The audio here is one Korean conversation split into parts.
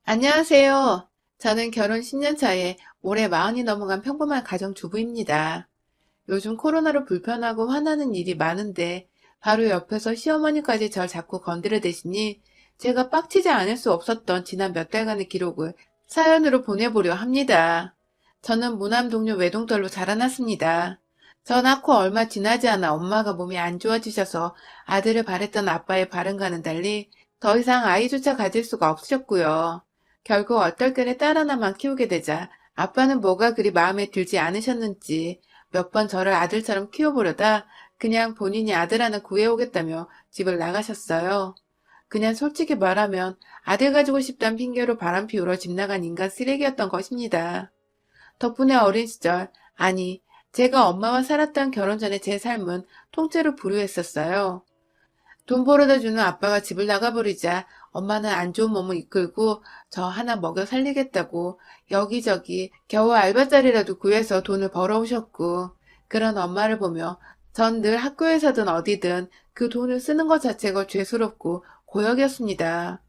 안녕하세요. 저는 결혼 10년 차에 올해 40이 넘어간 평범한 가정주부입니다. 요즘 코로나로 불편하고 화나는 일이 많은데 바로 옆에서 시어머니까지 절 자꾸 건드려대시니 제가 빡치지 않을 수 없었던 지난 몇 달간의 기록을 사연으로 보내보려 합니다. 저는 무남 동료 외동딸로 자라났습니다. 저 낳고 얼마 지나지 않아 엄마가 몸이 안 좋아지셔서 아들을 바랬던 아빠의 바람과는 달리 더 이상 아이조차 가질 수가 없으셨고요. 결국 얼떨결에 딸 하나만 키우게 되자 아빠는 뭐가 그리 마음에 들지 않으셨는지 몇 번 저를 아들처럼 키워보려다 그냥 본인이 아들 하나 구해오겠다며 집을 나가셨어요. 그냥 솔직히 말하면 아들 가지고 싶단 핑계로 바람 피우러 집 나간 인간 쓰레기였던 것입니다. 덕분에 어린 시절, 아니, 제가 엄마와 살았던 결혼 전에 제 삶은 통째로 불우했었어요. 돈 벌어다 주는 아빠가 집을 나가버리자 엄마는 안 좋은 몸을 이끌고 저 하나 먹여 살리겠다고 여기저기 겨우 알바자리라도 구해서 돈을 벌어오셨고, 그런 엄마를 보며 전 늘 학교에서든 어디든 그 돈을 쓰는 것 자체가 죄스럽고 고역이었습니다.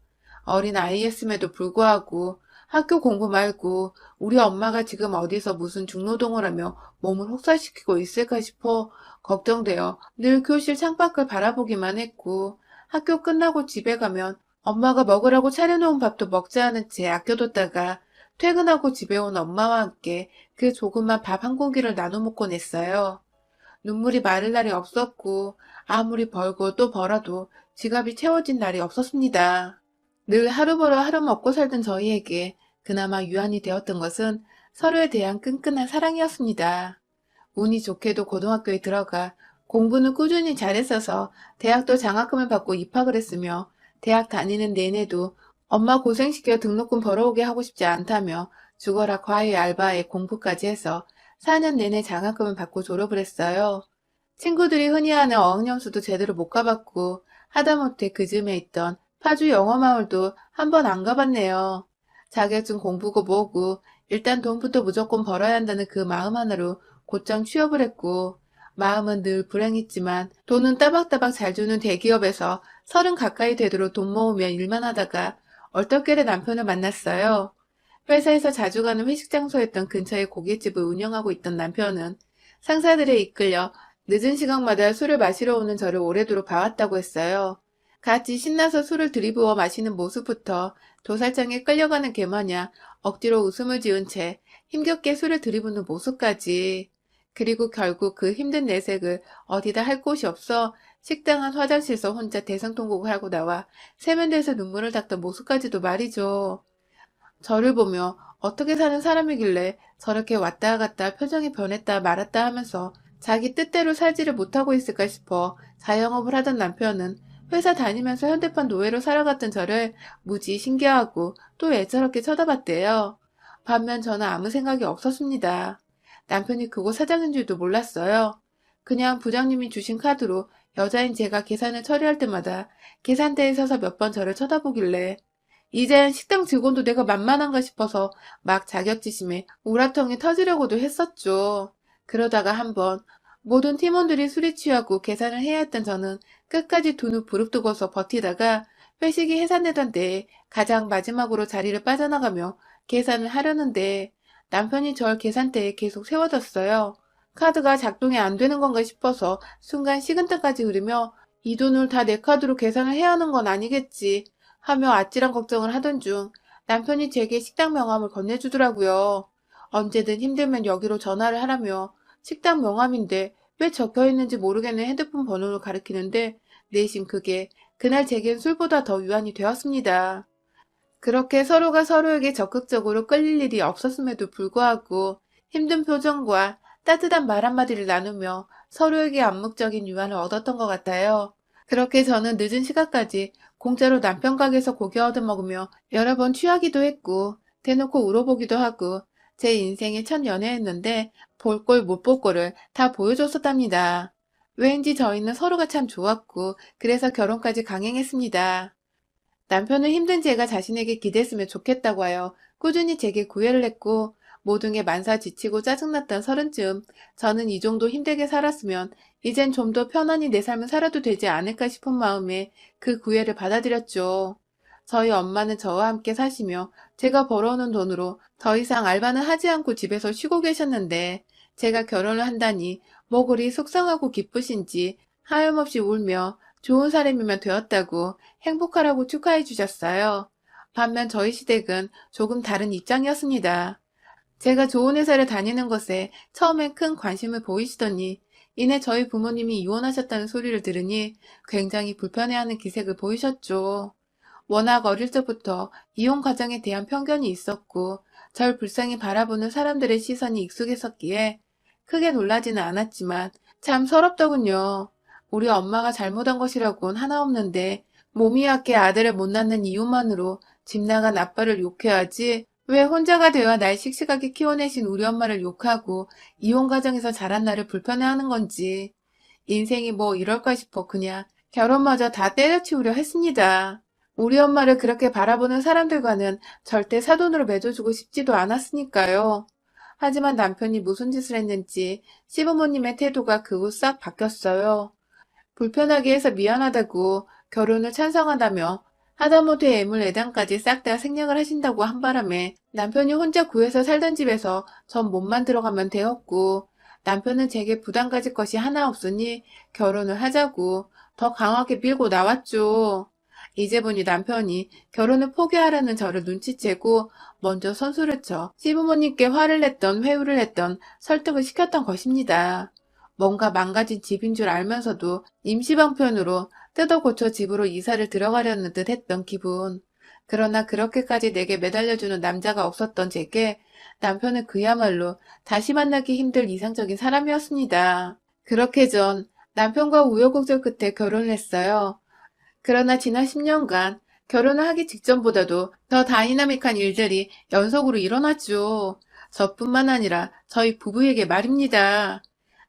어린 아이였음에도 불구하고 학교 공부 말고 우리 엄마가 지금 어디서 무슨 중노동을 하며 몸을 혹사시키고 있을까 싶어 걱정되어 늘 교실 창밖을 바라보기만 했고, 학교 끝나고 집에 가면 엄마가 먹으라고 차려놓은 밥도 먹지 않은 채 아껴뒀다가 퇴근하고 집에 온 엄마와 함께 그 조그만 밥 한 공기를 나눠 먹곤 했어요. 눈물이 마를 날이 없었고 아무리 벌고 또 벌어도 지갑이 채워진 날이 없었습니다. 늘 하루 벌어 하루 먹고 살던 저희에게 그나마 유한이 되었던 것은 서로에 대한 끈끈한 사랑이었습니다. 운이 좋게도 고등학교에 들어가 공부는 꾸준히 잘했어서 대학도 장학금을 받고 입학을 했으며, 대학 다니는 내내도 엄마 고생시켜 등록금 벌어오게 하고 싶지 않다며 죽어라 과외 알바에 공부까지 해서 4년 내내 장학금을 받고 졸업을 했어요. 친구들이 흔히 하는 어학연수도 제대로 못 가봤고 하다못해 그 즈음에 있던 파주 영어마을도 한 번 안 가봤네요. 자격증 공부고 뭐고 일단 돈부터 무조건 벌어야 한다는 그 마음 하나로 곧장 취업을 했고, 마음은 늘 불행했지만 돈은 따박따박 잘 주는 대기업에서 30 가까이 되도록 돈 모으며 일만 하다가 얼떨결에 남편을 만났어요. 회사에서 자주 가는 회식 장소였던 근처에 고깃집을 운영하고 있던 남편은 상사들에 이끌려 늦은 시간마다 술을 마시러 오는 저를 오래도록 봐왔다고 했어요. 같이 신나서 술을 들이부어 마시는 모습부터 도살장에 끌려가는 개 마냥 억지로 웃음을 지은 채 힘겹게 술을 들이부는 모습까지. 그리고 결국 그 힘든 내색을 어디다 할 곳이 없어 식당 안 화장실에서 혼자 대성통곡을 하고 나와 세면대에서 눈물을 닦던 모습까지도 말이죠. 저를 보며 어떻게 사는 사람이길래 저렇게 왔다 갔다 표정이 변했다 말았다 하면서 자기 뜻대로 살지를 못하고 있을까 싶어 자영업을 하던 남편은 회사 다니면서 현대판 노예로 살아갔던 저를 무지 신기하고 또 애처롭게 쳐다봤대요. 반면 저는 아무 생각이 없었습니다. 남편이 그곳 사장인 줄도 몰랐어요. 그냥 부장님이 주신 카드로 여자인 제가 계산을 처리할 때마다 계산대에 서서 몇 번 저를 쳐다보길래 이젠 식당 직원도 내가 만만한가 싶어서 막 자격지심에 우라통이 터지려고도 했었죠. 그러다가 한번 모든 팀원들이 술에 취하고 계산을 해야 했던 저는 끝까지 두 눈 부릅뜨고서 버티다가 회식이 해산되던 때에 가장 마지막으로 자리를 빠져나가며 계산을 하려는데 남편이 절 계산대에 계속 세워뒀어요. 카드가 작동이 안 되는 건가 싶어서 순간 식은땀까지 흐르며 이 돈을 다 내 카드로 계산을 해야 하는 건 아니겠지 하며 아찔한 걱정을 하던 중 남편이 제게 식당 명함을 건네주더라고요. 언제든 힘들면 여기로 전화를 하라며. 식당 명함인데 왜 적혀있는지 모르겠는 핸드폰 번호를 가리키는데 내심 그게 그날 제겐 술보다 더 유한이 되었습니다. 그렇게 서로가 서로에게 적극적으로 끌릴 일이 없었음에도 불구하고 힘든 표정과 따뜻한 말 한마디를 나누며 서로에게 암묵적인 유한을 얻었던 것 같아요. 그렇게 저는 늦은 시간까지 공짜로 남편 가게에서 고기 얻어먹으며 여러 번 취하기도 했고 대놓고 울어보기도 하고 제 인생의 첫 연애였는데 볼 꼴 못 볼 꼴을 다 보여줬었답니다. 왠지 저희는 서로가 참 좋았고 그래서 결혼까지 강행했습니다. 남편은 힘든 제가 자신에게 기댔으면 좋겠다고 하여 꾸준히 제게 구애를 했고, 모든 게 만사지치고 짜증났던 서른쯤 저는 이 정도 힘들게 살았으면 이젠 좀 더 편안히 내 삶을 살아도 되지 않을까 싶은 마음에 그 구애를 받아들였죠. 저희 엄마는 저와 함께 사시며 제가 벌어오는 돈으로 더 이상 알바는 하지 않고 집에서 쉬고 계셨는데 제가 결혼을 한다니 뭐 그리 속상하고 기쁘신지 하염없이 울며 좋은 사람이면 되었다고 행복하라고 축하해 주셨어요. 반면 저희 시댁은 조금 다른 입장이었습니다. 제가 좋은 회사를 다니는 것에 처음엔 큰 관심을 보이시더니 이내 저희 부모님이 이혼하셨다는 소리를 들으니 굉장히 불편해하는 기색을 보이셨죠. 워낙 어릴 적부터 이혼 과정에 대한 편견이 있었고 절 불쌍히 바라보는 사람들의 시선이 익숙했었기에 크게 놀라지는 않았지만 참 서럽더군요. 우리 엄마가 잘못한 것이라곤 하나 없는데 몸이 약해 아들을 못 낳는 이유만으로 집 나간 아빠를 욕해야지 왜 혼자가 되어 날 씩씩하게 키워내신 우리 엄마를 욕하고 이혼 과정에서 자란 나를 불편해하는 건지 인생이 뭐 이럴까 싶어 그냥 결혼마저 다 때려치우려 했습니다. 우리 엄마를 그렇게 바라보는 사람들과는 절대 사돈으로 맺어주고 싶지도 않았으니까요. 하지만 남편이 무슨 짓을 했는지 시부모님의 태도가 그 후 싹 바뀌었어요. 불편하게 해서 미안하다고 결혼을 찬성한다며 하다못해 애물 애당까지 싹 다 생략을 하신다고 한 바람에 남편이 혼자 구해서 살던 집에서 전 몸만 들어가면 되었고 남편은 제게 부담 가질 것이 하나 없으니 결혼을 하자고 더 강하게 밀고 나왔죠. 이제 보니 남편이 결혼을 포기하라는 저를 눈치채고 먼저 선수를 쳐 시부모님께 화를 냈던 회유를 했던 설득을 시켰던 것입니다. 뭔가 망가진 집인 줄 알면서도 임시방편으로 뜯어 고쳐 집으로 이사를 들어가려는 듯 했던 기분. 그러나 그렇게까지 내게 매달려주는 남자가 없었던 제게 남편은 그야말로 다시 만나기 힘들 이상적인 사람이었습니다. 그렇게 전 남편과 우여곡절 끝에 결혼을 했어요. 그러나 지난 10년간 결혼을 하기 직전보다도 더 다이나믹한 일들이 연속으로 일어났죠. 저뿐만 아니라 저희 부부에게 말입니다.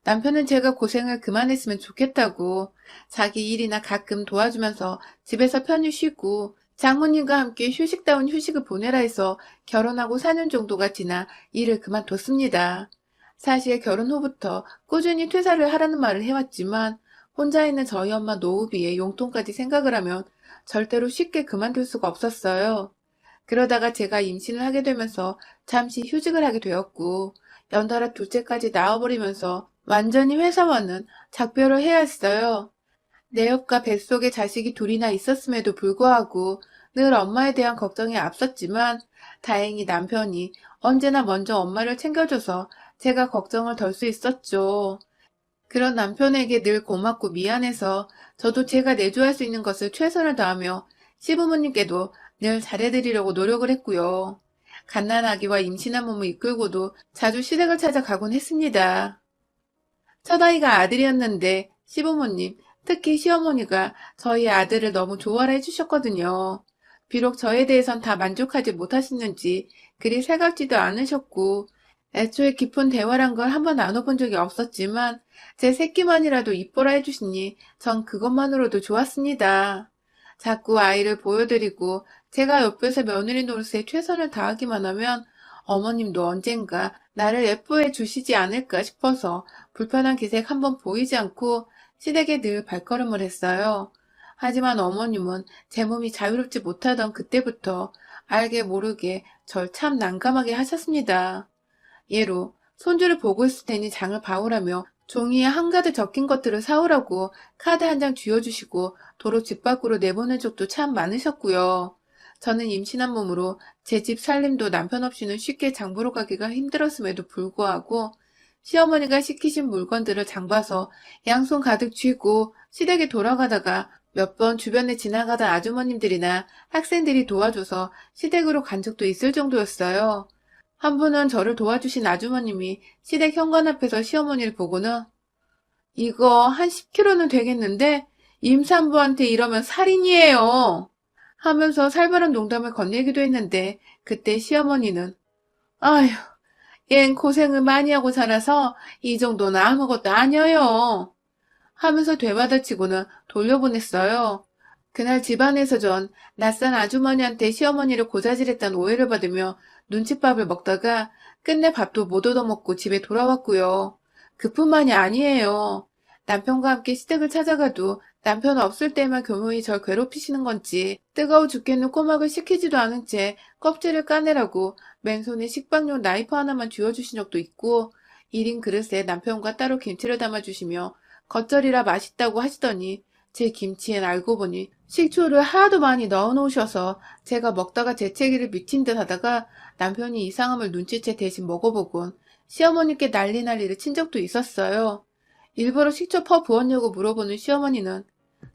남편은 제가 고생을 그만했으면 좋겠다고 자기 일이나 가끔 도와주면서 집에서 편히 쉬고 장모님과 함께 휴식다운 휴식을 보내라 해서 결혼하고 4년 정도가 지나 일을 그만뒀습니다. 사실 결혼 후부터 꾸준히 퇴사를 하라는 말을 해왔지만 혼자 있는 저희 엄마 노후비에 용돈까지 생각을 하면 절대로 쉽게 그만둘 수가 없었어요. 그러다가 제가 임신을 하게 되면서 잠시 휴직을 하게 되었고 연달아 둘째까지 낳아버리면서 완전히 회사와는 작별을 해야 했어요. 내 옆과 뱃속에 자식이 둘이나 있었음에도 불구하고 늘 엄마에 대한 걱정이 앞섰지만 다행히 남편이 언제나 먼저 엄마를 챙겨줘서 제가 걱정을 덜 수 있었죠. 그런 남편에게 늘 고맙고 미안해서 저도 제가 내조할 수 있는 것을 최선을 다하며 시부모님께도 늘 잘해드리려고 노력을 했고요. 갓난아기와 임신한 몸을 이끌고도 자주 시댁을 찾아가곤 했습니다. 첫아이가 아들이었는데 시부모님, 특히 시어머니가 저희 아들을 너무 좋아라 해주셨거든요. 비록 저에 대해선 다 만족하지 못하시는지 그리 살갑지도 않으셨고 애초에 깊은 대화란 걸 한번 나눠본 적이 없었지만 제 새끼만이라도 이뻐라 해주시니 전 그것만으로도 좋았습니다. 자꾸 아이를 보여드리고 제가 옆에서 며느리 노릇에 최선을 다하기만 하면 어머님도 언젠가 나를 예뻐해 주시지 않을까 싶어서 불편한 기색 한번 보이지 않고 시댁에 늘 발걸음을 했어요. 하지만 어머님은 제 몸이 자유롭지 못하던 그때부터 알게 모르게 절 참 난감하게 하셨습니다. 예로 손주를 보고 있을 테니 장을 봐오라며 종이에 한가득 적힌 것들을 사오라고 카드 한 장 쥐어주시고 도로 집 밖으로 내보낸 적도 참 많으셨고요. 저는 임신한 몸으로 제 집 살림도 남편 없이는 쉽게 장 보러 가기가 힘들었음에도 불구하고 시어머니가 시키신 물건들을 장 봐서 양손 가득 쥐고 시댁에 돌아가다가 몇 번 주변에 지나가던 아주머님들이나 학생들이 도와줘서 시댁으로 간 적도 있을 정도였어요. 한 분은 저를 도와주신 아주머님이 시댁 현관 앞에서 시어머니를 보고는 이거 한 10kg는 되겠는데 임산부한테 이러면 살인이에요 하면서 살벌한 농담을 건네기도 했는데 그때 시어머니는 아휴 얜 고생을 많이 하고 살아서 이 정도는 아무것도 아니에요 하면서 되받아치고는 돌려보냈어요. 그날 집안에서 전 낯선 아주머니한테 시어머니를 고자질했다는 오해를 받으며 눈칫밥을 먹다가 끝내 밥도 못 얻어먹고 집에 돌아왔고요. 그뿐만이 아니에요. 남편과 함께 시댁을 찾아가도 남편 없을 때만 교묘히 절 괴롭히시는 건지 뜨거워 죽겠는 꼬막을 식히지도 않은 채 껍질을 까내라고 맨손에 식빵용 나이프 하나만 쥐어주신 적도 있고 1인 그릇에 남편과 따로 김치를 담아주시며 겉절이라 맛있다고 하시더니 제 김치엔 알고 보니 식초를 하도 많이 넣어놓으셔서 제가 먹다가 재채기를 미친 듯 하다가 남편이 이상함을 눈치채 대신 먹어보곤 시어머니께 난리를 친 적도 있었어요. 일부러 식초 퍼 부었냐고 물어보는 시어머니는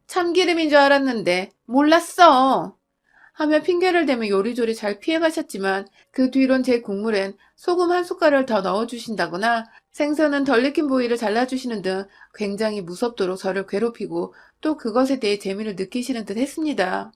참기름인 줄 알았는데 몰랐어 하며 핑계를 대며 요리조리 잘 피해가셨지만 그 뒤론 제 국물엔 소금 한 숟갈을 더 넣어주신다거나 생선은 덜 익힌 부위를 잘라주시는 등 굉장히 무섭도록 저를 괴롭히고 또 그것에 대해 재미를 느끼시는 듯 했습니다.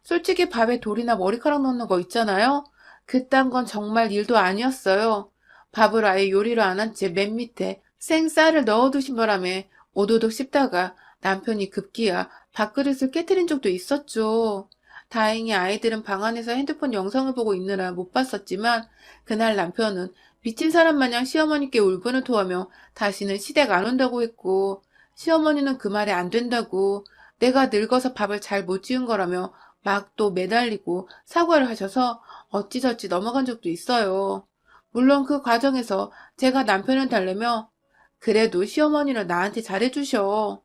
솔직히 밥에 돌이나 머리카락 넣는 거 있잖아요. 그딴 건 정말 일도 아니었어요. 밥을 아예 요리를 안 한 채 맨 밑에 생쌀을 넣어두신 바람에 오도독 씹다가 남편이 급기야 밥그릇을 깨트린 적도 있었죠. 다행히 아이들은 방 안에서 핸드폰 영상을 보고 있느라 못 봤었지만 그날 남편은 미친 사람 마냥 시어머니께 울분을 토하며 다시는 시댁 안 온다고 했고 시어머니는 그 말에 안 된다고 내가 늙어서 밥을 잘 못 지은 거라며 막 또 매달리고 사과를 하셔서 어찌저찌 넘어간 적도 있어요. 물론 그 과정에서 제가 남편을 달래며 그래도 시어머니는 나한테 잘해주셔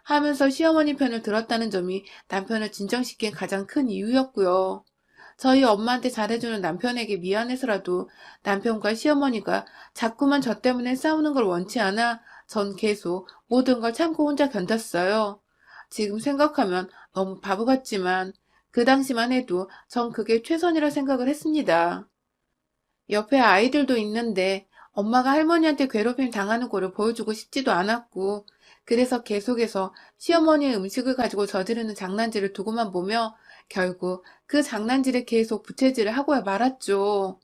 하면서 시어머니 편을 들었다는 점이 남편을 진정시킨 가장 큰 이유였고요. 저희 엄마한테 잘해주는 남편에게 미안해서라도 남편과 시어머니가 자꾸만 저 때문에 싸우는 걸 원치 않아 전 계속 모든 걸 참고 혼자 견뎠어요. 지금 생각하면 너무 바보 같지만 그 당시만 해도 전 그게 최선이라 생각을 했습니다. 옆에 아이들도 있는데 엄마가 할머니한테 괴롭힘 당하는 꼴을 보여주고 싶지도 않았고 그래서 계속해서 시어머니의 음식을 가지고 저지르는 장난질을 두고만 보며 결국 그 장난질에 계속 부채질을 하고야 말았죠.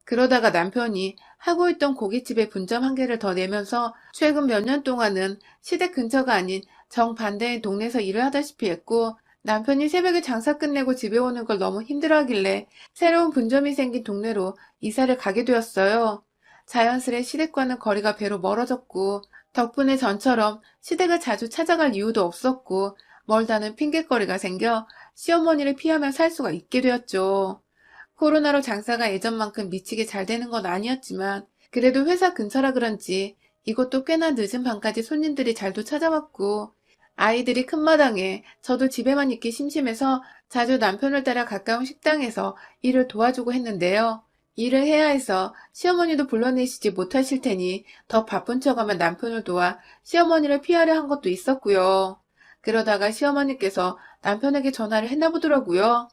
그러다가 남편이 하고 있던 고깃집에 분점 한 개를 더 내면서 최근 몇 년 동안은 시댁 근처가 아닌 정반대의 동네에서 일을 하다시피 했고 남편이 새벽에 장사 끝내고 집에 오는 걸 너무 힘들어하길래 새로운 분점이 생긴 동네로 이사를 가게 되었어요. 자연스레 시댁과는 거리가 배로 멀어졌고 덕분에 전처럼 시댁을 자주 찾아갈 이유도 없었고 멀다는 핑곗거리가 생겨 시어머니를 피하며 살 수가 있게 되었죠. 코로나로 장사가 예전만큼 미치게 잘 되는 건 아니었지만 그래도 회사 근처라 그런지 이곳도 꽤나 늦은 밤까지 손님들이 잘도 찾아왔고 아이들이 큰 마당에 저도 집에만 있기 심심해서 자주 남편을 따라 가까운 식당에서 일을 도와주고 했는데요. 일을 해야 해서 시어머니도 불러내시지 못하실 테니 더 바쁜 척하면 남편을 도와 시어머니를 피하려 한 것도 있었고요. 그러다가 시어머니께서 남편에게 전화를 했나 보더라고요.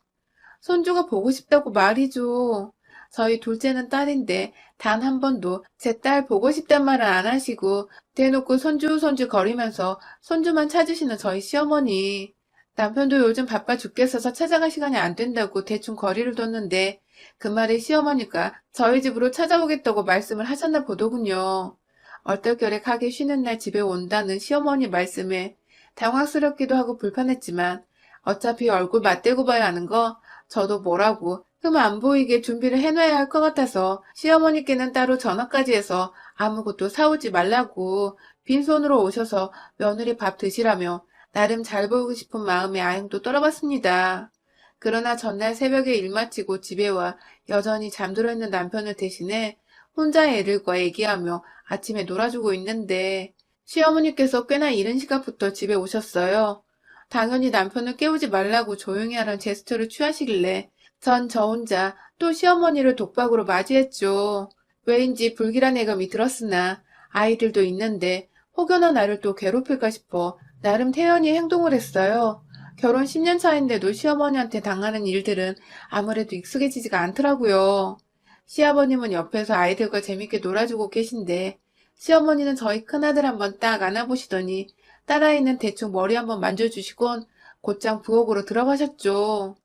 손주가 보고 싶다고 말이죠. 저희 둘째는 딸인데 단 한 번도 제 딸 보고 싶단 말을 안 하시고 대놓고 손주 거리면서 손주만 찾으시는 저희 시어머니. 남편도 요즘 바빠 죽겠어서 찾아갈 시간이 안 된다고 대충 거리를 뒀는데 그 말에 시어머니가 저희 집으로 찾아오겠다고 말씀을 하셨나 보더군요. 얼떨결에 가게 쉬는 날 집에 온다는 시어머니 말씀에 당황스럽기도 하고 불편했지만 어차피 얼굴 맞대고 봐야 하는 거 저도 뭐라고 흠 안 보이게 준비를 해놔야 할 것 같아서 시어머니께는 따로 전화까지 해서 아무것도 사오지 말라고 빈손으로 오셔서 며느리 밥 드시라며 나름 잘 보이고 싶은 마음에 아행도 떨어봤습니다. 그러나 전날 새벽에 일 마치고 집에 와 여전히 잠들어 있는 남편을 대신해 혼자 애들과 얘기하며 아침에 놀아주고 있는데 시어머니께서 꽤나 이른 시각부터 집에 오셨어요. 당연히 남편을 깨우지 말라고 조용히 하라는 제스처를 취하시길래 전 저 혼자 또 시어머니를 독박으로 맞이했죠. 왜인지 불길한 예감이 들었으나 아이들도 있는데 혹여나 나를 또 괴롭힐까 싶어 나름 태연히 행동을 했어요. 결혼 10년 차인데도 시어머니한테 당하는 일들은 아무래도 익숙해지지가 않더라고요. 시아버님은 옆에서 아이들과 재밌게 놀아주고 계신데 시어머니는 저희 큰아들 한번 딱 안아보시더니 딸아이는 대충 머리 한번 만져주시곤 곧장 부엌으로 들어가셨죠.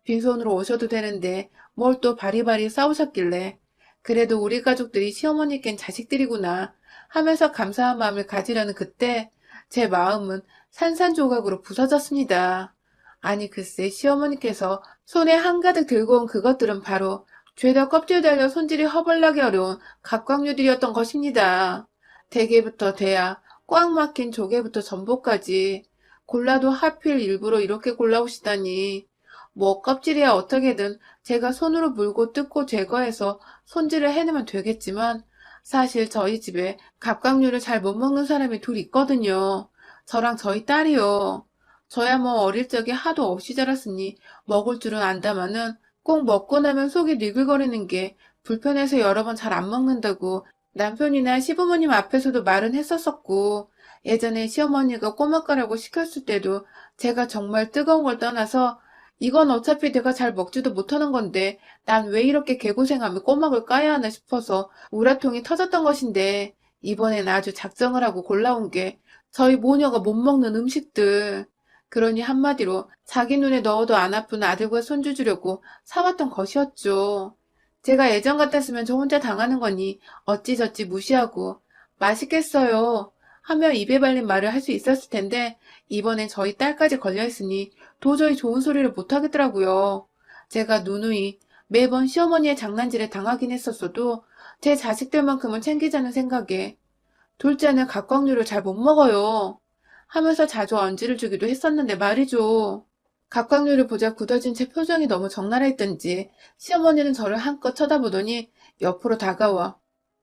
빈손으로 오셔도 되는데 뭘 또 바리바리 싸우셨길래 그래도 우리 가족들이 시어머니께는 자식들이구나 하면서 감사한 마음을 가지려는 그때 제 마음은 산산조각으로 부서졌습니다. 아니 글쎄 시어머니께서 손에 한가득 들고 온 그것들은 바로 죄다 껍질 달려 손질이 허벌나게 어려운 갑각류들이었던 것입니다. 대게부터 대야, 꽉 막힌 조개부터 전복까지 골라도 하필 일부러 이렇게 골라오시다니. 뭐 껍질이야 어떻게든 제가 손으로 물고 뜯고 제거해서 손질을 해내면 되겠지만 사실 저희 집에 갑각류를 잘 못 먹는 사람이 둘 있거든요. 저랑 저희 딸이요. 저야 뭐 어릴 적에 하도 없이 자랐으니 먹을 줄은 안다마는 꼭 먹고 나면 속이 니글거리는 게 불편해서 여러 번 잘 안 먹는다고 남편이나 시부모님 앞에서도 말은 했었었고 예전에 시어머니가 꼬막가라고 시켰을 때도 제가 정말 뜨거운 걸 떠나서 이건 어차피 내가 잘 먹지도 못하는 건데 난 왜 이렇게 개고생하며 꼬막을 까야 하나 싶어서 우라통이 터졌던 것인데 이번엔 아주 작정을 하고 골라온 게 저희 모녀가 못 먹는 음식들. 그러니 한마디로 자기 눈에 넣어도 안 아픈 아들과 손주 주려고 사왔던 것이었죠. 제가 예전 같았으면 저 혼자 당하는 거니 어찌저찌 무시하고 맛있겠어요 하며 입에 발린 말을 할 수 있었을 텐데 이번엔 저희 딸까지 걸려있으니 도저히 좋은 소리를 못하겠더라고요. 제가 누누이 매번 시어머니의 장난질에 당하긴 했었어도 제 자식들만큼은 챙기자는 생각에 둘째는 갑각류를 잘 못 먹어요 하면서 자주 언지를 주기도 했었는데 말이죠. 갑각류를 보자 굳어진 제 표정이 너무 적나라했던지 시어머니는 저를 한껏 쳐다보더니 옆으로 다가와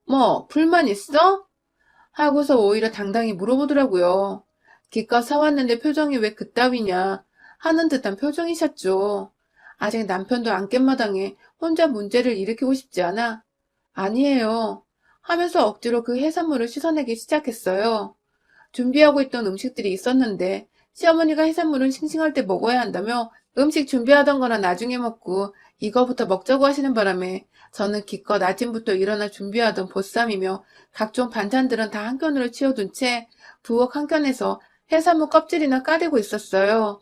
뭐 불만 있어? 하고서 오히려 당당히 물어보더라고요. 기껏 사왔는데 표정이 왜 그따위냐 하는 듯한 표정이셨죠. 아직 남편도 안 깬 마당에 혼자 문제를 일으키고 싶지 않아 아니에요 하면서 억지로 그 해산물을 씻어내기 시작했어요. 준비하고 있던 음식들이 있었는데 시어머니가 해산물은 싱싱할 때 먹어야 한다며 음식 준비하던 거나 나중에 먹고 이거부터 먹자고 하시는 바람에 저는 기껏 아침부터 일어나 준비하던 보쌈이며 각종 반찬들은 다 한 켠으로 치워둔 채 부엌 한 켠에서 해산물 껍질이나 까대고 있었어요.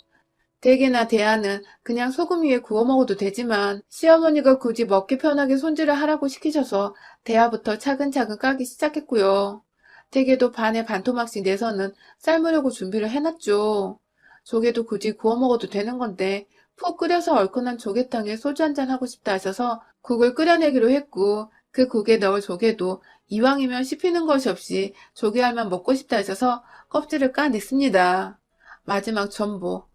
대게나 대하는 그냥 소금 위에 구워 먹어도 되지만 시어머니가 굳이 먹기 편하게 손질을 하라고 시키셔서 대하부터 차근차근 까기 시작했고요. 대게도 반에 반토막씩 내서는 삶으려고 준비를 해놨죠. 조개도 굳이 구워 먹어도 되는 건데 푹 끓여서 얼큰한 조개탕에 소주 한잔 하고 싶다 하셔서 국을 끓여내기로 했고 그 국에 넣을 조개도 이왕이면 씹히는 것이 없이 조개알만 먹고 싶다 하셔서 껍질을 까냈습니다. 마지막 전보.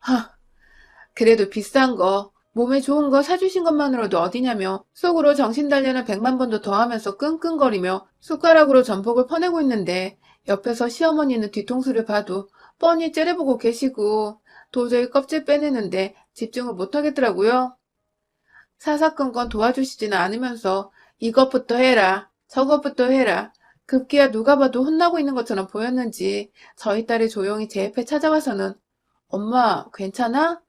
그래도 비싼 거, 몸에 좋은 거 사주신 것만으로도 어디냐며 속으로 정신 단련을 100만 번도 더 하면서 끙끙거리며 숟가락으로 전복을 퍼내고 있는데 옆에서 시어머니는 뒤통수를 봐도 뻔히 째려보고 계시고 도저히 껍질 빼내는데 집중을 못하겠더라고요. 사사건건 도와주시지는 않으면서 이것부터 해라, 저것부터 해라. 급기야 누가 봐도 혼나고 있는 것처럼 보였는지 저희 딸이 조용히 제 옆에 찾아와서는 엄마 괜찮아?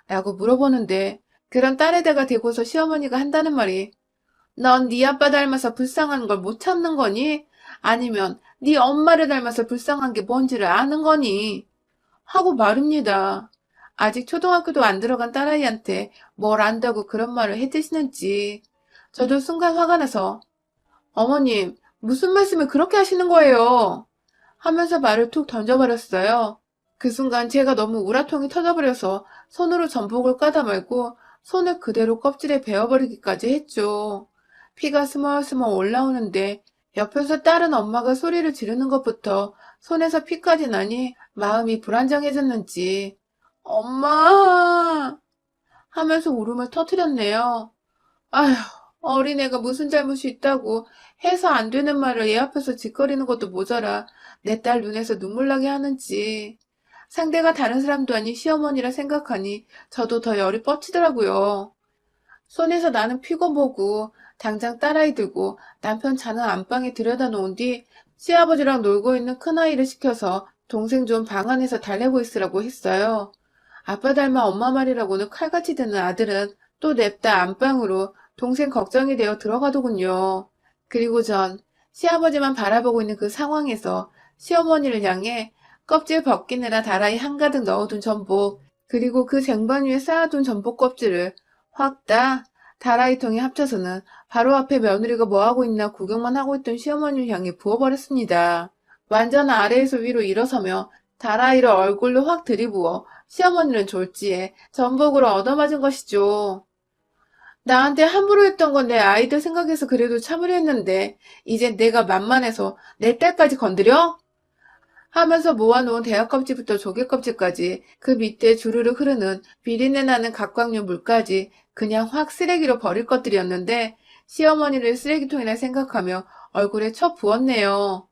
라고 물어보는데 그런 딸에다가 대고서 시어머니가 한다는 말이 넌 네 아빠 닮아서 불쌍한 걸 못 참는 거니? 아니면 네 엄마를 닮아서 불쌍한 게 뭔지를 아는 거니? 하고 말입니다. 아직 초등학교도 안 들어간 딸아이한테 뭘 안다고 그런 말을 해대시는지 저도 순간 화가 나서 어머님 무슨 말씀을 그렇게 하시는 거예요? 하면서 말을 툭 던져버렸어요. 그 순간 제가 너무 우라통이 터져버려서 손으로 전복을 까다 말고 손을 그대로 껍질에 베어버리기까지 했죠. 피가 스멀스멀 올라오는데 옆에서 딸은 엄마가 소리를 지르는 것부터 손에서 피까지 나니 마음이 불안정해졌는지 엄마 하면서 울음을 터뜨렸네요. 아휴, 어린애가 무슨 잘못이 있다고 해서 안 되는 말을 얘 앞에서 짓거리는 것도 모자라 내 딸 눈에서 눈물 나게 하는지. 상대가 다른 사람도 아닌 시어머니라 생각하니 저도 더 열이 뻗치더라고요. 손에서 나는 피고 보고 당장 딸아이 들고 남편 자는 안방에 들여다 놓은 뒤 시아버지랑 놀고 있는 큰아이를 시켜서 동생 좀 방 안에서 달래고 있으라고 했어요. 아빠 닮아 엄마 말이라고는 칼같이 듣는 아들은 또 냅다 안방으로 동생 걱정이 되어 들어가더군요. 그리고 전 시아버지만 바라보고 있는 그 상황에서 시어머니를 향해 껍질 벗기느라 다라이 한가득 넣어둔 전복, 그리고 그 쟁반 위에 쌓아둔 전복 껍질을 확 다 다라이통에 합쳐서는 바로 앞에 며느리가 뭐하고 있나 구경만 하고 있던 시어머니를 향해 부어버렸습니다. 완전 아래에서 위로 일어서며 다라이를 얼굴로 확 들이부어 시어머니는 졸지에 전복으로 얻어맞은 것이죠. 나한테 함부로 했던 건 내 아이들 생각해서 그래도 참으려 했는데 이젠 내가 만만해서 내 딸까지 건드려? 하면서 모아놓은 대하 껍질부터 조개 껍질까지 그 밑에 주르르 흐르는 비린내 나는 각각류 물까지 그냥 확 쓰레기로 버릴 것들이었는데 시어머니를 쓰레기통이라 생각하며 얼굴에 쳐 부었네요.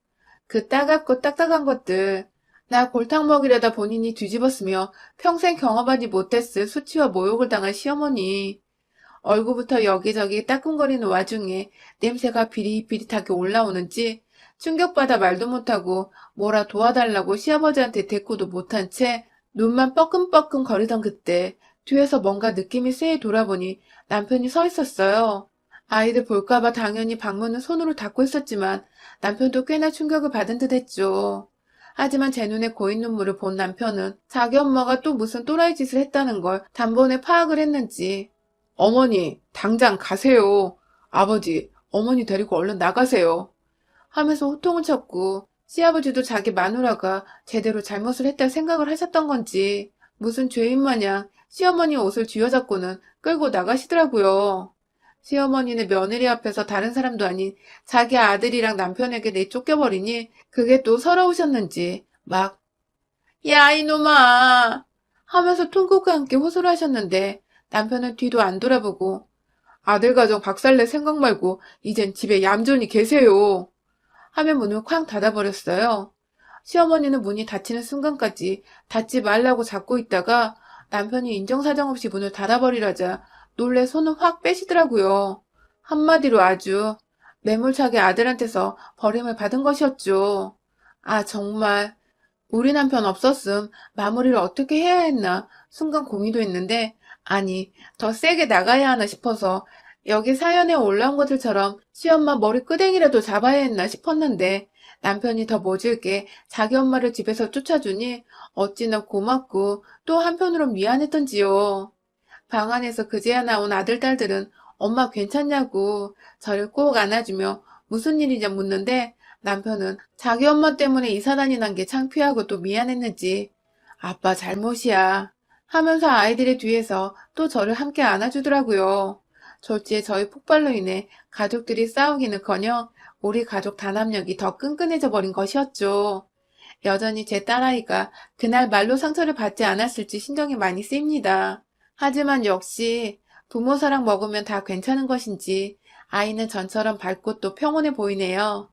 그 따갑고 딱딱한 것들. 나 골탕 먹이려다 본인이 뒤집었으며 평생 경험하지 못했을 수치와 모욕을 당한 시어머니. 얼굴부터 여기저기 따끔거리는 와중에 냄새가 비릿비릿하게 올라오는지 충격받아 말도 못하고 뭐라 도와달라고 시아버지한테 대꾸도 못한 채 눈만 뻐끔뻐끔 거리던 그때 뒤에서 뭔가 느낌이 쎄해 돌아보니 남편이 서 있었어요. 아이들 볼까봐 당연히 방문은 손으로 닫고 있었지만 남편도 꽤나 충격을 받은 듯 했죠. 하지만 제 눈에 고인 눈물을 본 남편은 자기 엄마가 또 무슨 또라이 짓을 했다는 걸 단번에 파악을 했는지 어머니, 당장 가세요. 아버지, 어머니 데리고 얼른 나가세요. 하면서 호통을 쳤고 시아버지도 자기 마누라가 제대로 잘못을 했다 생각을 하셨던 건지 무슨 죄인 마냥 시어머니 옷을 쥐어잡고는 끌고 나가시더라고요. 시어머니는 며느리 앞에서 다른 사람도 아닌 자기 아들이랑 남편에게 내쫓겨버리니 그게 또 서러우셨는지 막 야 이놈아 하면서 통곡과 함께 호소를 하셨는데 남편은 뒤도 안 돌아보고 아들 가정 박살낼 생각 말고 이젠 집에 얌전히 계세요. 하며 문을 쾅 닫아버렸어요. 시어머니는 문이 닫히는 순간까지 닫지 말라고 잡고 있다가 남편이 인정사정 없이 문을 닫아버리라자 놀래 손을 확 빼시더라고요. 한마디로 아주 매몰차게 아들한테서 버림을 받은 것이었죠. 아 정말 우리 남편 없었음 마무리를 어떻게 해야 했나 순간 고민도 했는데 아니 더 세게 나가야 하나 싶어서 여기 사연에 올라온 것들처럼 시엄마 머리 끄댕이라도 잡아야 했나 싶었는데 남편이 더 모질게 자기 엄마를 집에서 쫓아주니 어찌나 고맙고 또 한편으론 미안했던지요. 방 안에서 그제야 나온 아들, 딸들은 엄마 괜찮냐고 저를 꼭 안아주며 무슨 일이냐 묻는데 남편은 자기 엄마 때문에 이사단이 난 게 창피하고 또 미안했는지 아빠 잘못이야 하면서 아이들의 뒤에서 또 저를 함께 안아주더라고요. 졸지에 저희 폭발로 인해 가족들이 싸우기는커녕 우리 가족 단합력이 더 끈끈해져 버린 것이었죠. 여전히 제 딸아이가 그날 말로 상처를 받지 않았을지 신경이 많이 쓰입니다. 하지만 역시 부모 사랑 먹으면 다 괜찮은 것인지 아이는 전처럼 밝고 또 평온해 보이네요.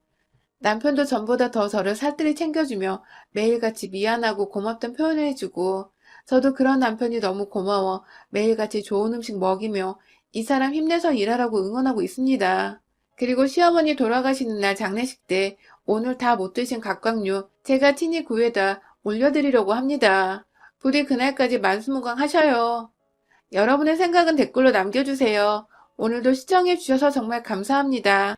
남편도 전보다 더 저를 살뜰히 챙겨주며 매일같이 미안하고 고맙던 표현을 해주고 저도 그런 남편이 너무 고마워 매일같이 좋은 음식 먹이며 이 사람 힘내서 일하라고 응원하고 있습니다. 그리고 시어머니 돌아가시는 날 장례식 때 오늘 다 못 드신 각각류 제가 친히 구해다 올려드리려고 합니다. 부디 그날까지 만수무강하셔요. 여러분의 생각은 댓글로 남겨주세요. 오늘도 시청해주셔서 정말 감사합니다.